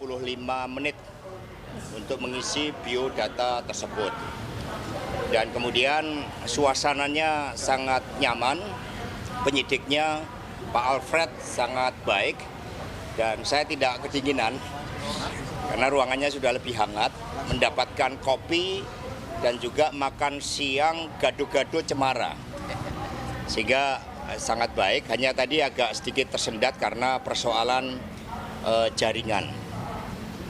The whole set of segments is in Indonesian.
35 menit untuk mengisi biodata tersebut. Dan kemudian suasananya sangat nyaman, penyidiknya Pak Alfred sangat baik, dan saya tidak kedinginan karena ruangannya sudah lebih hangat, mendapatkan kopi dan juga makan siang gado-gado cemara. Sehingga sangat baik, hanya tadi agak sedikit tersendat karena persoalan jaringan.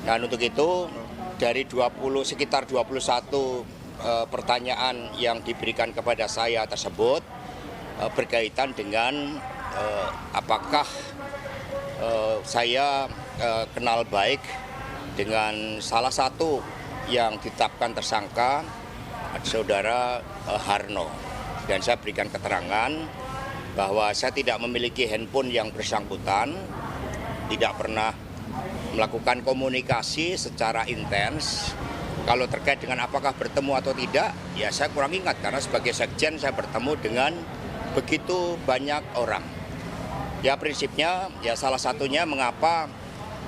Dan untuk itu dari sekitar 21 pertanyaan yang diberikan kepada saya tersebut berkaitan dengan apakah saya kenal baik dengan salah satu yang ditetapkan tersangka, saudara Harno. Dan saya berikan keterangan bahwa saya tidak memiliki handphone yang bersangkutan, tidak pernah melakukan komunikasi secara intens. Kalau terkait dengan apakah bertemu atau tidak, ya saya kurang ingat karena sebagai sekjen saya bertemu dengan begitu banyak orang. Ya prinsipnya, ya salah satunya mengapa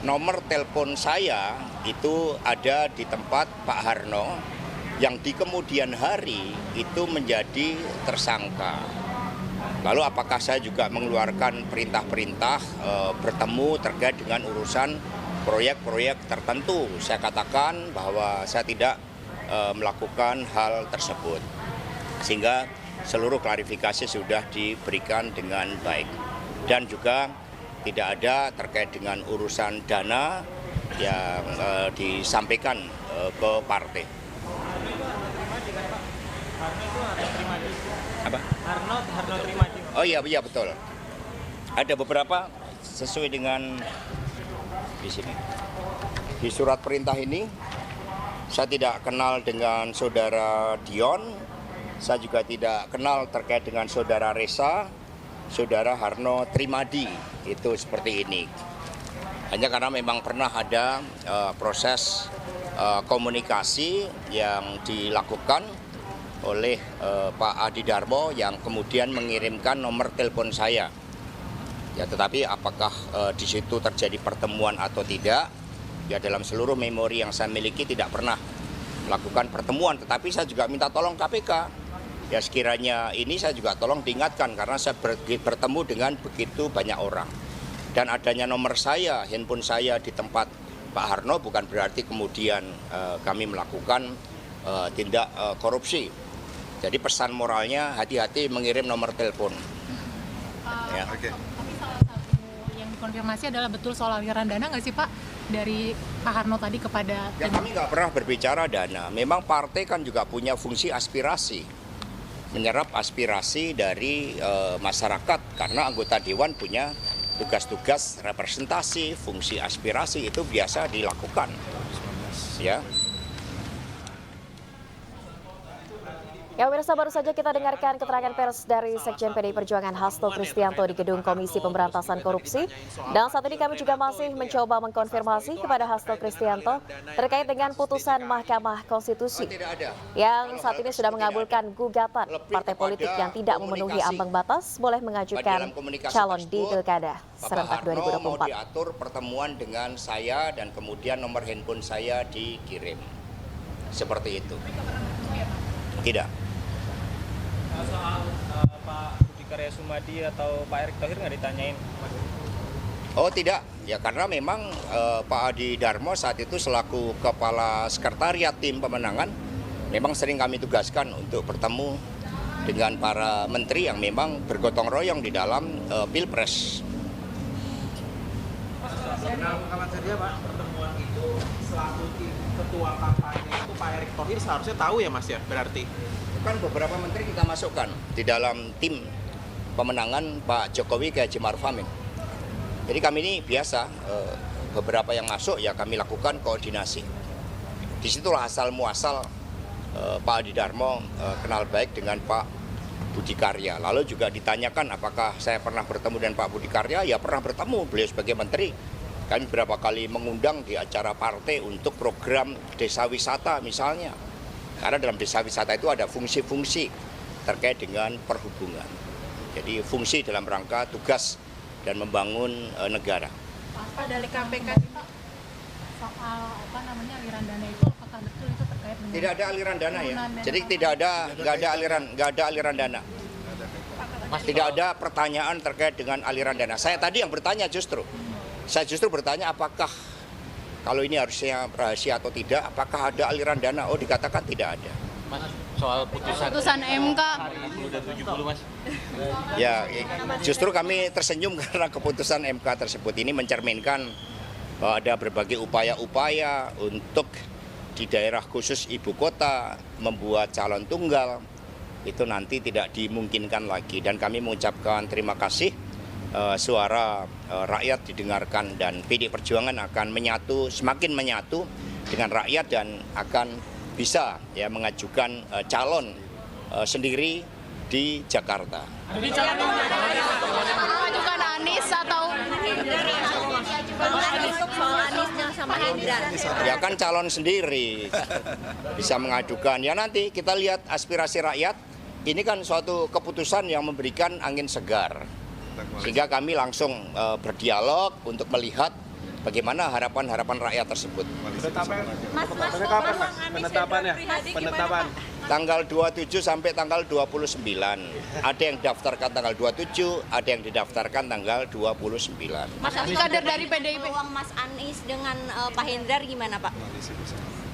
nomor telepon saya itu ada di tempat Pak Harno yang di kemudian hari itu menjadi tersangka. Lalu apakah saya juga mengeluarkan perintah-perintah bertemu terkait dengan urusan proyek-proyek tertentu? Saya katakan bahwa saya tidak melakukan hal tersebut. Sehingga seluruh klarifikasi sudah diberikan dengan baik. Dan juga tidak ada terkait dengan urusan dana yang disampaikan ke partai. Apa? Harno terima. Oh iya betul. Ada beberapa sesuai dengan di sini. Di surat perintah ini saya tidak kenal dengan saudara Dion, saya juga tidak kenal terkait dengan saudara Reza, saudara Harno Trimadi, itu seperti ini. Hanya karena memang pernah ada proses komunikasi yang dilakukan oleh Pak Adi Darmo yang kemudian mengirimkan nomor telepon saya. Ya, tetapi apakah di situ terjadi pertemuan atau tidak? Ya, dalam seluruh memori yang saya miliki tidak pernah melakukan pertemuan. Tetapi saya juga minta tolong KPK. Ya, sekiranya ini saya juga tolong diingatkan karena saya bertemu dengan begitu banyak orang. Dan adanya nomor saya, handphone saya di tempat Pak Harno bukan berarti kemudian kami melakukan tindak korupsi. Jadi pesan moralnya hati-hati mengirim nomor telepon. Ya. Tapi salah satu yang dikonfirmasi adalah betul soal aliran dana nggak sih Pak dari Pak Harno tadi kepada... Ya, kami nggak pernah berbicara dana. Memang partai kan juga punya fungsi aspirasi. Menyerap aspirasi dari masyarakat karena anggota dewan punya tugas-tugas representasi, fungsi aspirasi itu biasa dilakukan. Ya. Ya pemirsa, baru saja kita dengarkan keterangan pers dari Sekjen PDI Perjuangan Hasto Kristianto di Gedung Komisi Pemberantasan Korupsi. Dan saat ini kami juga masih mencoba mengkonfirmasi kepada Hasto Kristianto terkait dengan putusan Mahkamah Konstitusi yang saat ini sudah mengabulkan gugatan partai politik yang tidak memenuhi ambang batas boleh mengajukan calon di Pilkada serentak 2024. Mau diatur pertemuan dengan saya dan kemudian nomor handphone saya dikirim. Seperti itu. Tidak. Soal Pak Budi Karya Sumadi atau Pak Erick Thohir nggak ditanyain? Oh tidak, ya karena memang Pak Adi Darmo saat itu selaku Kepala Sekretariat Tim Pemenangan memang sering kami tugaskan untuk bertemu dengan para menteri yang memang bergotong royong di dalam Pilpres. Kalau saja Pak, pertemuan itu selaku ketua kampanye itu Pak Erick Thohir seharusnya tahu ya Mas ya berarti? Kan beberapa menteri kita masukkan di dalam tim pemenangan Pak Jokowi ke Haji Ma'ruf Amin. Jadi kami ini biasa, beberapa yang masuk ya kami lakukan koordinasi. Disitulah asal muasal Pak Adi Darmo kenal baik dengan Pak Budi Karya. Lalu juga ditanyakan apakah saya pernah bertemu dengan Pak Budi Karya, ya pernah bertemu, beliau sebagai menteri. Kami beberapa kali mengundang di acara partai untuk program desa wisata misalnya. Karena dalam desa wisata itu ada fungsi-fungsi terkait dengan perhubungan. Jadi fungsi dalam rangka tugas dan membangun negara. Pak dari KPK Pak, soal aliran dana itu apakah betul itu terkait dengan Tidak ada aliran dana ya. turunan dana Jadi nggak ada aliran dana. Tidak ada pertanyaan terkait dengan aliran dana. Saya tadi yang bertanya justru. Saya justru bertanya apakah kalau ini harusnya rahasia atau tidak, apakah ada aliran dana? Oh, dikatakan tidak ada. Mas, soal Putusan MK. 60 dan 70, Mas. Ya, justru kami tersenyum karena keputusan MK tersebut ini mencerminkan bahwa ada berbagai upaya-upaya untuk di daerah khusus ibu kota membuat calon tunggal itu nanti tidak dimungkinkan lagi. Dan kami mengucapkan terima kasih suara rakyat didengarkan dan PD Perjuangan akan semakin menyatu dengan rakyat dan akan bisa ya mengajukan calon sendiri di Jakarta. Mengajukan Anies atau soal Aniesnya sama Hendra. Ya kan calon sendiri bisa mengajukan. Ya nanti kita lihat aspirasi rakyat. Ini kan suatu keputusan yang memberikan angin segar. Sehingga kami langsung berdialog untuk melihat bagaimana harapan-harapan rakyat tersebut. Penetapan. Tanggal 27 sampai tanggal 29. Ada yang daftarkan tanggal 27, ada yang didaftarkan tanggal 29. Mas Anies kader dari PDIP. Peluang Mas Anies dengan Pak Hendrar gimana, Pak?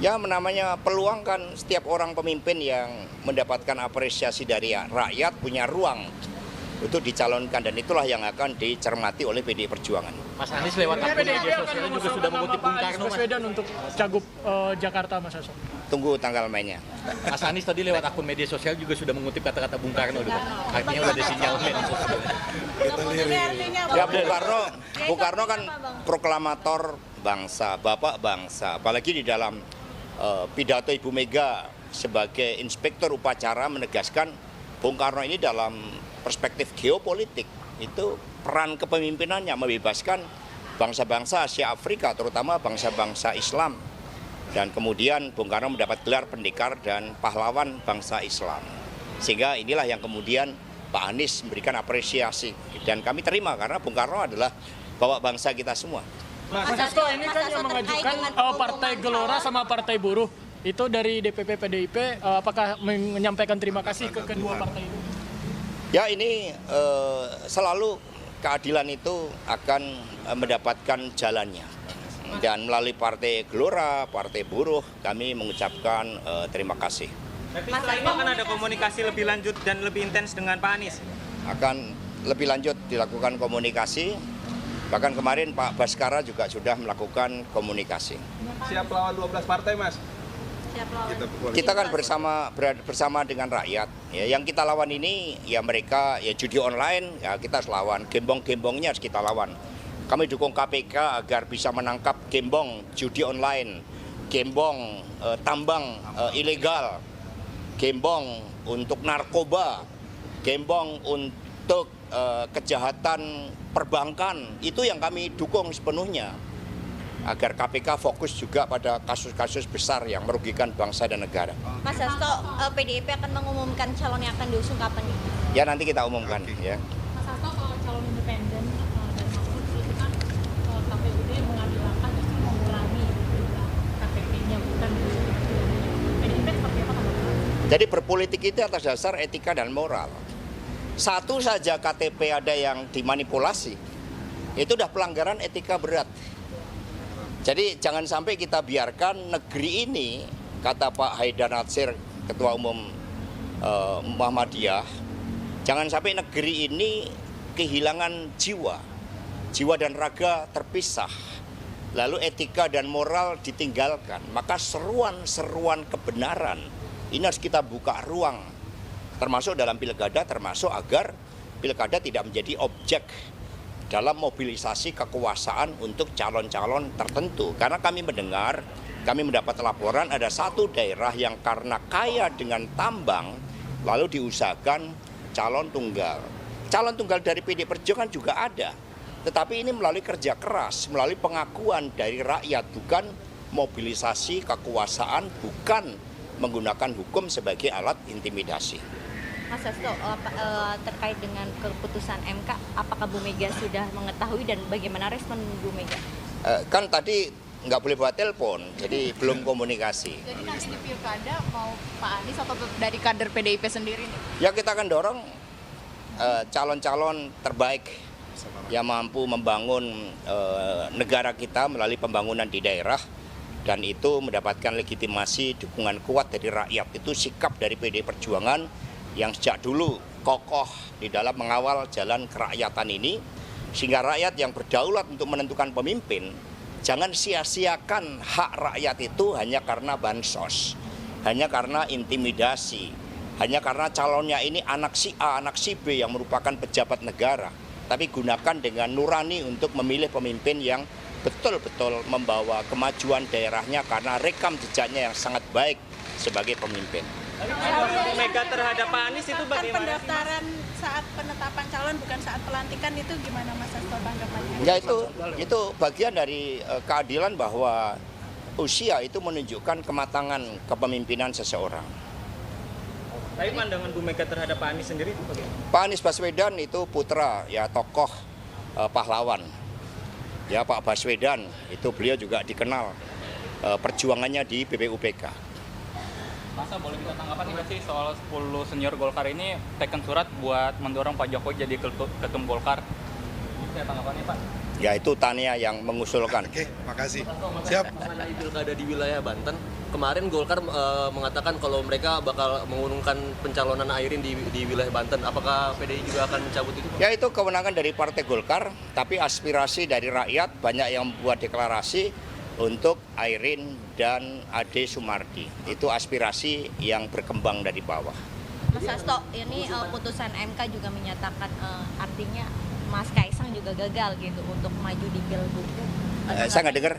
Ya namanya peluang kan setiap orang pemimpin yang mendapatkan apresiasi dari rakyat punya ruang untuk dicalonkan dan itulah yang akan dicermati oleh PDI Perjuangan. Mas Anies lewat akun media sosial juga sudah mengutip Bung Karno, Mas. Baswedan untuk Cagup Jakarta, Mas Hasto. Tunggu tanggal mainnya. Mas Anies tadi lewat akun media sosial juga sudah mengutip kata-kata Bung Karno. Artinya udah ada sinyalmen. Ya Bung Karno kan proklamator bangsa, bapak bangsa. Apalagi di dalam pidato Ibu Mega sebagai inspektur upacara menegaskan Bung Karno ini dalam perspektif geopolitik itu peran kepemimpinannya membebaskan bangsa-bangsa Asia Afrika terutama bangsa-bangsa Islam dan kemudian Bung Karno mendapat gelar pendekar dan pahlawan bangsa Islam sehingga inilah yang kemudian Pak Anies memberikan apresiasi dan kami terima karena Bung Karno adalah bapak bangsa kita semua. Mas Hasto ini kan yang mengajukan Partai Gelora sama Partai Buruh itu dari DPP PDIP apakah menyampaikan terima kasih ke kedua partai itu? Ya ini selalu keadilan itu akan mendapatkan jalannya dan melalui Partai Gelora, Partai Buruh kami mengucapkan terima kasih. Tapi setelah itu akan ada komunikasi lebih lanjut dan lebih intens dengan Pak Anies? Akan lebih lanjut dilakukan komunikasi, bahkan kemarin Pak Baskara juga sudah melakukan komunikasi. Siap lawan 12 partai, Mas? Kita kan bersama dengan rakyat. Ya, yang kita lawan ini ya mereka ya judi online ya kita harus lawan. Gembong-gembongnya harus kita lawan. Kami dukung KPK agar bisa menangkap gembong judi online, gembong tambang ilegal, gembong untuk narkoba, gembong untuk kejahatan perbankan. Itu yang kami dukung sepenuhnya. Agar KPK fokus juga pada kasus-kasus besar yang merugikan bangsa dan negara. Mas Hasto, PDIP akan mengumumkan calon yang akan diusung kapan nih? Ya nanti kita umumkan ya. Mas Hasto soal calon independen dan Mahfud itu kan KPUD mengambil langkah justru mengurangi KTP-nya bukan PDIP seperti apa Pak? Jadi berpolitik itu atas dasar etika dan moral. Satu saja KTP ada yang dimanipulasi, itu udah pelanggaran etika berat. Jadi jangan sampai kita biarkan negeri ini, kata Pak Haidar Nasir, Ketua Umum Muhammadiyah, jangan sampai negeri ini kehilangan jiwa dan raga terpisah, lalu etika dan moral ditinggalkan. Maka seruan-seruan kebenaran ini harus kita buka ruang, termasuk dalam pilkada, termasuk agar pilkada tidak menjadi objek dalam mobilisasi kekuasaan untuk calon-calon tertentu. Karena kami mendapat laporan ada satu daerah yang karena kaya dengan tambang, lalu diusahakan calon tunggal. Calon tunggal dari PD Perjuangan juga ada, tetapi ini melalui kerja keras, melalui pengakuan dari rakyat, bukan mobilisasi kekuasaan, bukan menggunakan hukum sebagai alat intimidasi. Mas Hasto, terkait dengan keputusan MK, apakah Bu Mega sudah mengetahui dan bagaimana respon Bu Mega? Kan tadi nggak boleh bawa telepon, jadi belum komunikasi. Jadi nanti di pilkada mau Pak Anies atau dari kader PDIP sendiri nih? Ya kita akan dorong calon-calon terbaik yang mampu membangun negara kita melalui pembangunan di daerah, dan itu mendapatkan legitimasi dukungan kuat dari rakyat. Itu sikap dari PDI Perjuangan yang sejak dulu kokoh di dalam mengawal jalan kerakyatan ini, sehingga rakyat yang berdaulat untuk menentukan pemimpin jangan sia-siakan hak rakyat itu hanya karena bansos, hanya karena intimidasi, hanya karena calonnya ini anak si A, anak si B yang merupakan pejabat negara. Tapi gunakan dengan nurani untuk memilih pemimpin yang betul-betul membawa kemajuan daerahnya karena rekam jejaknya yang sangat baik sebagai pemimpin. Bu Mega terhadap Pak Anies itu bagaimana? Pendaftaran saat penetapan calon bukan saat pelantikan itu gimana Mas Hasto tanggapannya? Ya itu bagian dari keadilan bahwa usia itu menunjukkan kematangan kepemimpinan seseorang. Tapi pandangan Bu Mega terhadap Pak Anies sendiri itu bagaimana? Pak Anies Baswedan itu putra, ya tokoh pahlawan. Ya Pak Baswedan itu beliau juga dikenal perjuangannya di BPUPK. Masa boleh minta tanggapan nggak sih soal 10 senior Golkar ini teken surat buat mendorong Pak Jokowi jadi ketum Golkar? Saya tanggapannya Pak. Ya itu Tania yang mengusulkan. Oke, makasih. Siap. Mengenai pilkada di wilayah Banten, kemarin Golkar mengatakan kalau mereka bakal mengurungkan pencalonan Airin di wilayah Banten. Apakah PDI juga akan mencabut itu? Ya itu kewenangan dari Partai Golkar, tapi aspirasi dari rakyat banyak yang membuat deklarasi untuk Airin dan Ade Sumardi. Itu aspirasi yang berkembang dari bawah. Mas Hasto, ini putusan MK juga menyatakan artinya Mas Kaisang juga gagal gitu untuk maju di Pilgub. Saya nggak dengar.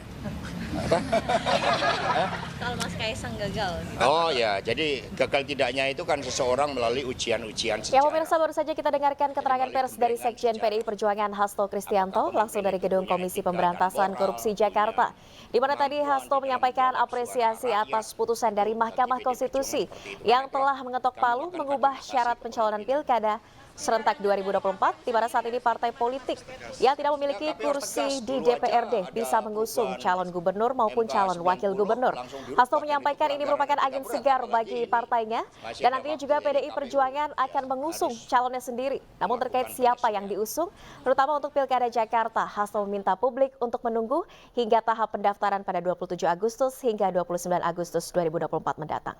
Kalau Mas Kaisang gagal. Gitu. Oh ya, jadi gagal tidaknya itu kan seseorang melalui ujian-ujian Ya sejarah. pemirsa, baru saja kita dengarkan keterangan pers dari Sekjen PDI Perjuangan Hasto Kristianto langsung dari Gedung Komisi Pemberantasan Korupsi Jakarta, di mana tadi Hasto menyampaikan apresiasi atas putusan dari Mahkamah Konstitusi yang telah mengetok palu mengubah syarat pencalonan pilkada serentak 2024, di mana saat ini partai politik yang tidak memiliki kursi di DPRD bisa mengusung calon gubernur maupun calon wakil gubernur. Hasto menyampaikan ini merupakan angin segar bagi partainya, dan nantinya juga PDI Perjuangan akan mengusung calonnya sendiri. Namun terkait siapa yang diusung, terutama untuk Pilkada Jakarta, Hasto meminta publik untuk menunggu hingga tahap pendaftaran pada 27 Agustus hingga 29 Agustus 2024 mendatang.